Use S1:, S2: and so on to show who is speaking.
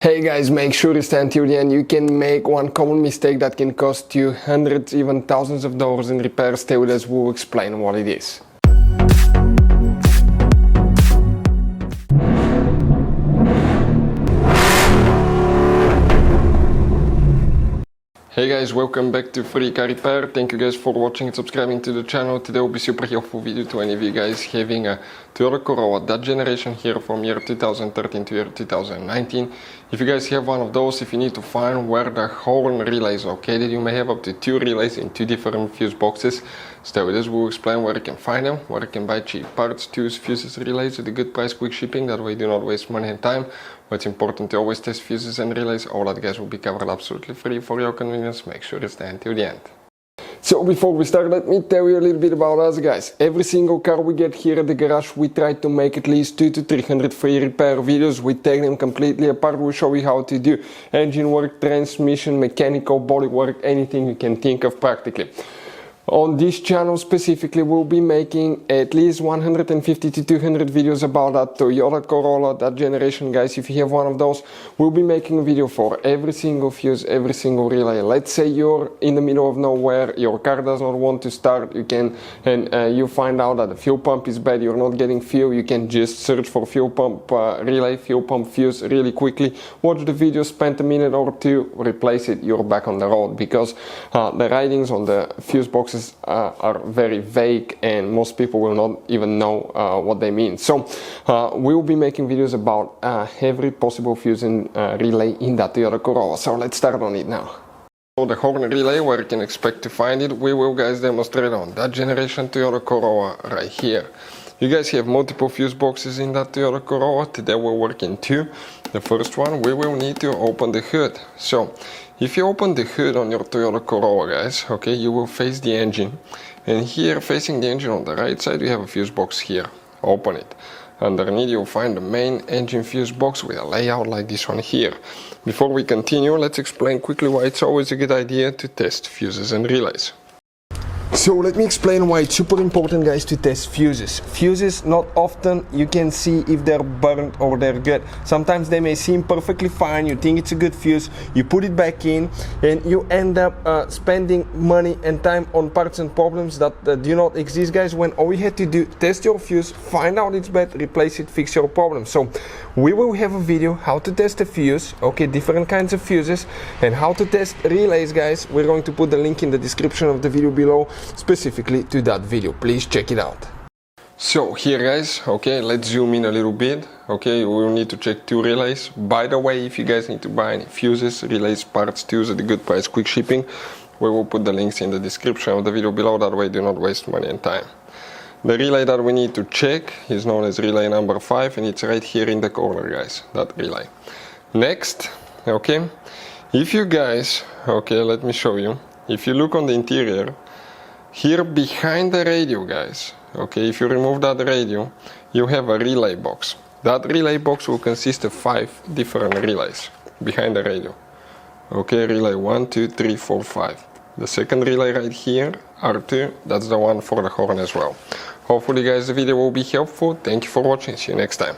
S1: Hey guys, make sure to stay until the end. You can make one common mistake that can cost you hundreds, even thousands of dollars in repairs. Stay with us, we'll explain what it is. Hey guys, welcome back to Free Car Repair. Thank you guys for watching and subscribing to the channel. Today will be super helpful video to any of you guys having a Toyota Corolla, that generation here from year 2013 to year 2019. If you guys have one of those, if you need to find where the horn relay is located, you may have up to 2 relays in 2 different fuse boxes. Stay with us, we'll explain where you can find them, where you can buy cheap parts, tools, fuses, relays at a good price, quick shipping, that way you do not waste money and time. What's important to always test fuses and relays, all that guys will be covered absolutely free for your convenience. Make sure to stay until the end. So before we start, let me tell you a little bit about us guys. Every single car we get here at the garage, we try to make at least 200 to 300 free repair videos. We take them completely apart, we'll show you how to do engine work, transmission, mechanical, body work, anything you can think of practically. On this channel specifically, we'll be making at least 150 to 200 videos about that Toyota Corolla, that generation guys. If you have one of those, we'll be making a video for every single fuse, every single relay. Let's say you're in the middle of nowhere, your car does not want to start, you find out that the fuel pump is bad, you're not getting fuel, you can just search for fuel pump relay, fuel pump fuse really quickly, watch the video, spend a minute or two, replace it, you're back on the road, because the writings on the fuse boxes are very vague and most people will not even know what they mean. So we'll be making videos about every possible fuse and relay in that Toyota Corolla. So let's start on it now. So the horn relay, where you can expect to find it, we will guys demonstrate on that generation Toyota Corolla right here. You guys have multiple fuse boxes in that Toyota Corolla. Today we're working 2. The first one, we will need to open the hood. So if you open the hood on your Toyota Corolla guys, okay, you will face the engine, and here facing the engine on the right side you have a fuse box here. Open it. Underneath you'll find the main engine fuse box with a layout like this one here. Before we continue, let's explain quickly why it's always a good idea to test fuses and relays. So let me explain why it's super important guys to test fuses. Fuses, not often you can see if they're burnt or they're good. Sometimes they may seem perfectly fine, you think it's a good fuse, you put it back in and you end up spending money and time on parts and problems that do not exist guys, when all you had to do, test your fuse, find out it's bad, replace it, fix your problem. So we will have a video how to test a fuse, okay, different kinds of fuses, and how to test relays guys. We're going to put the link in the description of the video below specifically to that video. Please check it out. So here guys, okay, let's zoom in a little bit. Okay, we will need to check 2 relays. By the way, if you guys need to buy any fuses, relays, parts, tools at a good price, quick shipping, we will put the links in the description of the video below, that way do not waste money and time. The relay that we need to check is known as relay number 5, and it's right here in the corner guys, that relay. Next, okay, if you guys, okay, let me show you. If you look on the interior, here behind the radio guys, okay, if you remove that radio, you have a relay box. That relay box will consist of 5 different relays behind the radio. Okay, relay 1, 2, 3, 4, 5. The second relay right here, R2, that's the one for the horn as well. Hopefully guys the video will be helpful. Thank you for watching, see you next time.